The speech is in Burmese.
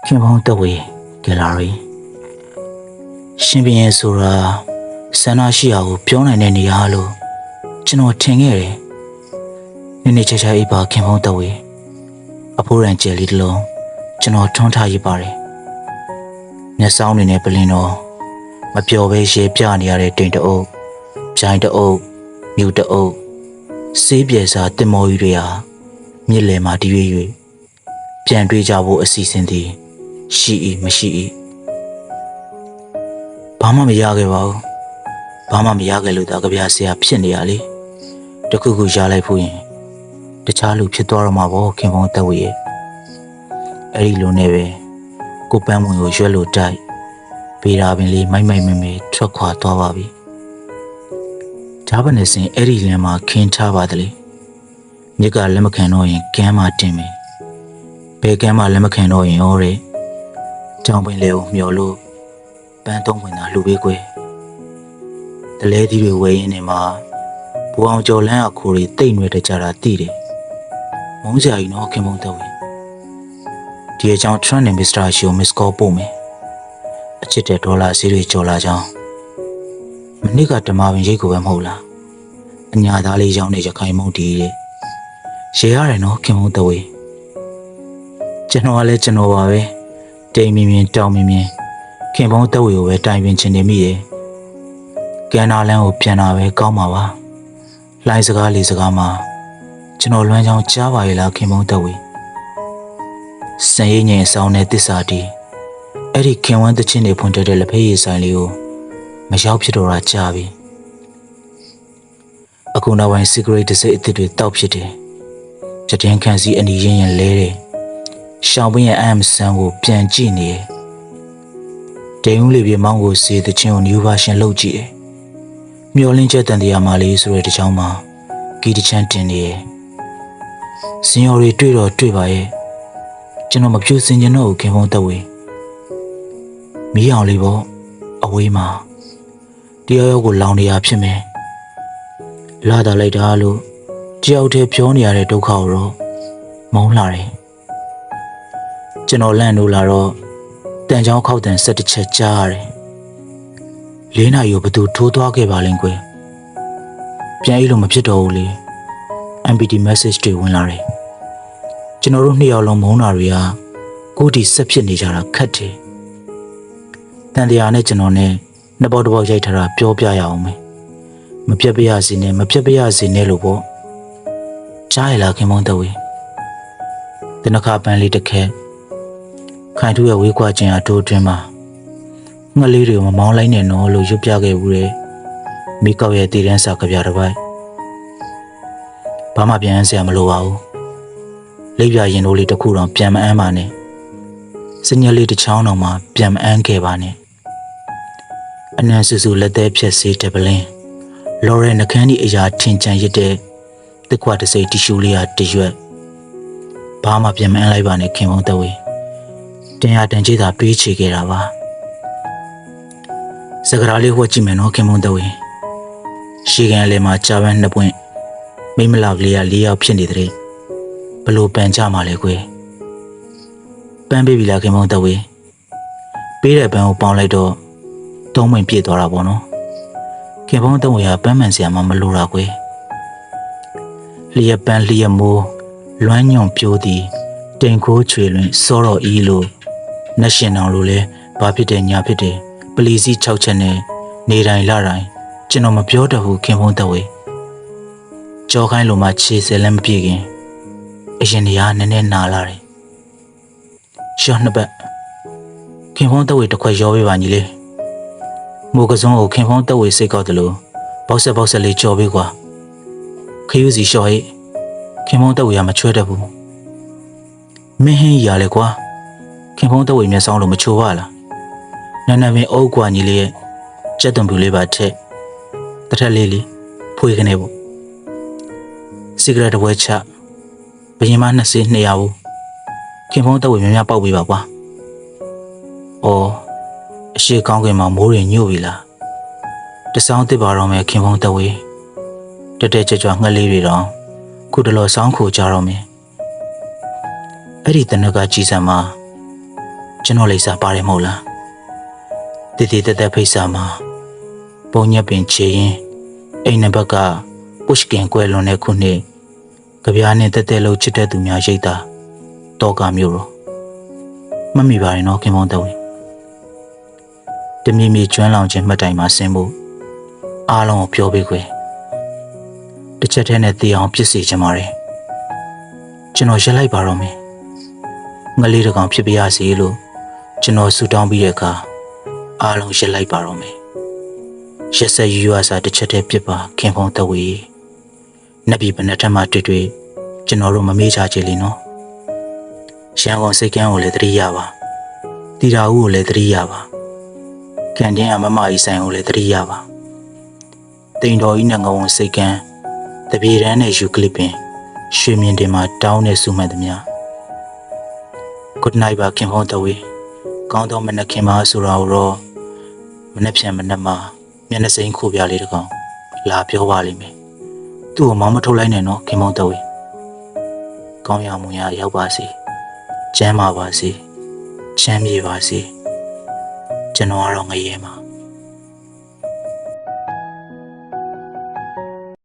ခင်ဗျားတဝေဂယ်လာရီရှင်ပြင်းဆိုတာဆန္ဒရှိရာကိုပြောနိုင်တဲ့နေရာလို့ကျွန်တော်ထင်ခဲ့တယ်။နေ့နေ့ချာချာအိပ်ပါခင်ဗျားတဝေအဖိုးရန်ကျယ်လေးတစ်လုံးကျွန်တော်ထွန်းထားရပါတယ်။မျက်စောင်းတွေနဲ့ပလင်းတော့မပျော်ပဲရှည်ပြနေရတဲ့တိမ်တအုပ်၊ဂျိုင်းတအုပ်၊မြူတအုပ်ဆေးပြေစာတင်မော်ကြီးတွေဟာမြစ်လယ်မှာတရွေ့၍ပြန်တွေ့ကြဖို့အစီအစဉ်သည်ရှိ၏မရှိ၏ဘာမှမရခဲ့ပါဘူးဘာမှမရခဲ့လို့သာကြပြဆရာဖြစ်နေရလေတခုခုရလိုက်ဖို့ရင်တခြားလူဖြစ်သွားတော့မှာပေါ့ခင်ဗျားတက်ဝေရဲ့အဲ့ဒီလိုနဲ့ပဲကိုပန်းဝင်ကိုရွက်လို့တိုက်ဘေးရာပင်လေးမိုက်မိုက်မဲမဲထွက်ခွာသွားပါပြီဂျာပန်စင်အဲ့ဒီလမ်းမှာခင်းထားပါတယ်လေမြစ်ကလက်မခံတော့ရင်ကမ်းမှာတင်မယ်ဘယ်ကမ်းမှာလက်မခံတော့ရင်ဟောတဲ့ကြောင်ပင်လေးကိုမျောလို့ပန်းသုံးဝင်တာလှူပေးကွယ်တလဲသီးတွေဝဲရင်းနေမှာဘူအောင်ကျော်လန်းအခိုးတွေတိတ်နွယ်တကြတာတည်တယ်မုန်းစရာကြီးနော်ခင်ဗျုံတော့ဝင်ဒီအကြောင်း Trent နဲ့ Mr. Show Miss Call ပို့မယ်အချစ်တဲ့ဒေါ်လာဈေးတွေကျော်လာကြောင်းမနစ်ကဓမ္မပင်ရိတ်ကိုပဲမဟုတ်လားအညာသားလေးရောင်းနေရခိုင်မုံတီးရဲ့ရေရတယ်နော်ခင်ဗျုံတော့ဝင်ကျွန်တော်ကလည်းကျွန်တော်ပါပဲတိမ်မြင်မြင်တောင်မြင်မြင်ခင်ဗျုံတော့ဝေကိုပဲတိုင်ပင်ချင်နေမိတယ်ကန်နာလန်းကိုပြန်လာပဲကောင်းပါပါလိုင်းစကားလေးစကားမှာကျွန်တော်လွမ်းချောင်းကြားပါရဲ့လားခင်ဗျုံတော့ဝေစံရည်ငင်အဆောင်နဲ့တစ္ဆာတီအဲ့ဒီခင်ဝမ်းတချင်းတွေဖွင့်တဲ့လက်ဖေးရည်ဆိုင်လေးကိုမရောက်ဖြစ်တော့တာကြားပြီအခုနောက်ပိုင်း cigarette တစ်စိတ်အစ်စ်တွေတောက်ဖြစ်တယ်ကြတဲ့ခန့်စီအနီရင်ရင်လဲတယ်ရှောင်းပင်းရဲ့အမ်ဆန်ကိုပြန်ကြည့်နေတယ်ဒိန်ဦးလေးပြေမောင်းကိုစေးတချင်းကို new version လုပ်ကြည့်တယ်မျောလင်းချက်တန်တရားမလေးဆိုတဲ့တချောင်းမှာဂီတချမ်းတင်နေတယ်စင်ယော်တွေတွေ့တော့တွေ့ပါရဲ့ကျွန်တော်မဖြူစင်ကျင်တော့ခင်ဗျုံတက်ဝေးမီးအောင်လေးပေါ့အဝေးမှာတရားရောက်ကိုလောင်နေရဖြစ်မယ်လာတာလိုက်တာလို့တယောက်တည်းပြောနေရတဲ့ဒုက္ခကိုတော့မုန်းလာတယ်ကျွန်တော်လန့်လို့လာတော့တန်ချောင်းခောက်တန်ဆက်တစ်ချက်ကြားရတယ်၄နာရီကိုဘသူထိုးသွားခဲ့ပါလိမ့်ကွယ်ပြန်အေးလို့မဖြစ်တော့ဘူးလေ MPT message တွေဝင်လာတယ်ကျွန်တော်တို့နှစ်ယောက်လုံးမုန်းတာတွေကကိုဒီဆက်ဖြစ်နေကြတာခက်တယ်တန်တရားနဲ့ကျွန်တော်နဲ့နှစ်ပေါက်တစ်ပေါက်ရိုက်ထားတာပြောပြရအောင်မယ်မပြတ်ပြရစီနဲ့မပြတ်ပြရစီနဲ့လို့ပေါ့ကြားရလားခင်ဗျုံတော်ဝေးတနခါပန်းလေးတစ်ခက်ခိုင်ထူးရဲ့ဝေးကွာခြင်းအတိုးအတွင်းမှာငှက်လေးတွေကိုမမောင်းလိုက်နဲ့နော်လို့ရွတ်ပြခဲ့ဘူးတဲ့မိကောက်ရဲ့တည်တန်းစာကြပြတစ်ပိုက်ဘာမှပြန်ဆရာမလိုပါဘူးလိပ်ပြရင်တို့လေးတစ်ခုတော့ပြန်မအမ်းပါနဲ့စညက်လေးတစ်ချောင်းတော့မှပြန်မအမ်းခဲ့ပါနဲ့အနံဆူဆူလက်သေးဖြက်စေးတဲ့ပလင်းလော်ရဲနှကန်းဒီအရာထင်ချန်ရစ်တဲ့တစ်ခွတစ်စိတ်တီရှူလေးဟာတရွက်ဘာမှပြန်မအမ်းလိုက်ပါနဲ့ခင်ဗျုံတော်ဝေးတင်ရတန်ကြီးသာတွေးချေခဲ့တာပါစကားလေးဝှက်ကြည့်မယ်နော်ခင်ဗျုံတော်ဝေးရှေကန်လေးမှာကြာပန်းနှစ်ပွင့်မိမလောက်ကလေးက၄ယောက်ဖြစ်နေတဲ့ဘလို့ပန်ကြမှာလဲကွယ်ပန်းပေးပြီလားခင်ဗျုံတော်ဝေးပေးတဲ့ပန်းကိုပေါင်းလိုက်တော့သုံးမိန်ပြည့်သွားတာပေါ့နော်ခင်ဗျုံတော်ဝေးကပန်းမှန်စရာမှမလိုတာကွယ်လျက်ပန်းလျက်မိုးလွမ်းညွန့်ပြိုးသည်တိမ်ခိုးချွေလွင်စောတော်ဤလို့နှရှင်အောင်လို့လဲဘာဖြစ်တယ်ညာဖြစ်တယ်ပလီစီ6ချက်နဲ့နေတိုင်းလာတိုင်းကျွန်တော်မပြောတတ်ဘူးခင်ဗျုံတော်ဝေးကြောခိုင်းလိုမှခြေစဲလည်းမပြေခင်အရင်နေရာနည်းနည်းနာလာတယ်ရှော့နှစ်ပတ်ခင်ဗျုံတော်ဝေးတစ်ခွက်ရောပေးပါညီလေးမိုးကစုံကိုခင်ဗျုံတော်ဝေးစိတ်ကောက်တယ်လို့ပေါက်ဆက်လေးကြော်ပေးကွာခရူးစီရှော့ဟိခင်ဗျုံတော်ဝေးကမချွဲတတ်ဘူးမင်းဟင်းရလေကွာခင်ဗျုံတော်ဝေးမျက်စောင်းလို့မချိုးပါလားနန်းပင်အုပ်ကွာညီလေးရဲ့ကြက်သွန်ပြူလေးပါထက်တထက်လေးဖွေးခနေပေါ့စီဂရက်တစ်ပွဲချဘရင်မ200ဘူးခင်ဗျုံတော်ဝေးများပေါက်ပေးပါကွာအော်အရှိကောင်းကင်မှာမိုးတွေညို့ပြီလားတစောင်းတစ်ပါတော့မယ်ခင်ဗျုံတော်ဝေးတက်ကြွငှက်လေးတွေတော့ခုတလောဆောင်းခိုကြတော့မယ်အဲ့ဒီတနကကြီးစံမှာ ကျွန်တော်လိပ်စာပါတယ်မဟုတ်လားတည်တည်တက်တက်ဖိတ်စာမှာပုံညက်ပင်ချေရင်အိမ်နံဘက်ကပုရှကင်ကွယ်လွန်တဲ့ခုနှစ်ကြပြားနဲ့တက်တက်လို့ချစ်တဲ့သူများရိတ်တာတောကမျိုးတော့မမိပါရင်တော့ခင်ဗျုံတော်တမီမီကျွမ်းလောင်ခြင်းမှတ်တိုင်မှာဆင်းဖို့အားလုံးကိုပြောပေးခွေတစ်ချက်တည်းနဲ့သိအောင်ပြစ်စီချင်ပါတယ်ကျွန်တော်ရက်လိုက်ပါတော့မယ်ငလေးတကောင်ဖြစ်ပြရစီလို့ကျွန်တော်ဆူတောင်းပြီးတဲ့အခါအားလုံးရက်လိုက်ပါတော့မယ်ရက်ဆက်ယူရစာတစ်ချက်တည်းပြစ်ပါခင်ဗျုံတော်ဝေနက်ပြီဘယ်နဲ့ထမှတွေ့ကျွန်တော်တို့မမေ့ချကြလေနော်ရန်ကုန်စိတ်ကန်းကိုလည်းသတိရပါတီတာဦးကိုလည်းသတိရပါကန်တင်းအမမကြီးဆိုင်ကိုလည်းသတိရပါတိန်တော်ကြီးနဲ့ငဝုံစိတ်ကန်းတပြေတန်းနဲ့ယူကလစ်ပင်ရွှေမြင်တင်မှာတောင်းနေစုမှတ်သမျှ Good night ပါခင်ဗျုံတော်ဝေကောင်းသောမနက်ခင်ပါဆိုတာကိုတော့မနက်ဖြန်မနက်မှာမျက်နှာစိမ်းခိုးပြလေးတကောင်လာပြောပါလိမ့်မယ်သူ့ကိုမောင်းမထုတ်လိုက်နဲ့နော်ခင်ဗျုံတော်ဝေကောင်းရမွန်ရရောက်ပါစေကျမ်းပါပါစေချမ်းမြေပါစေကျွန်တော်ကတော့ငရဲမှာ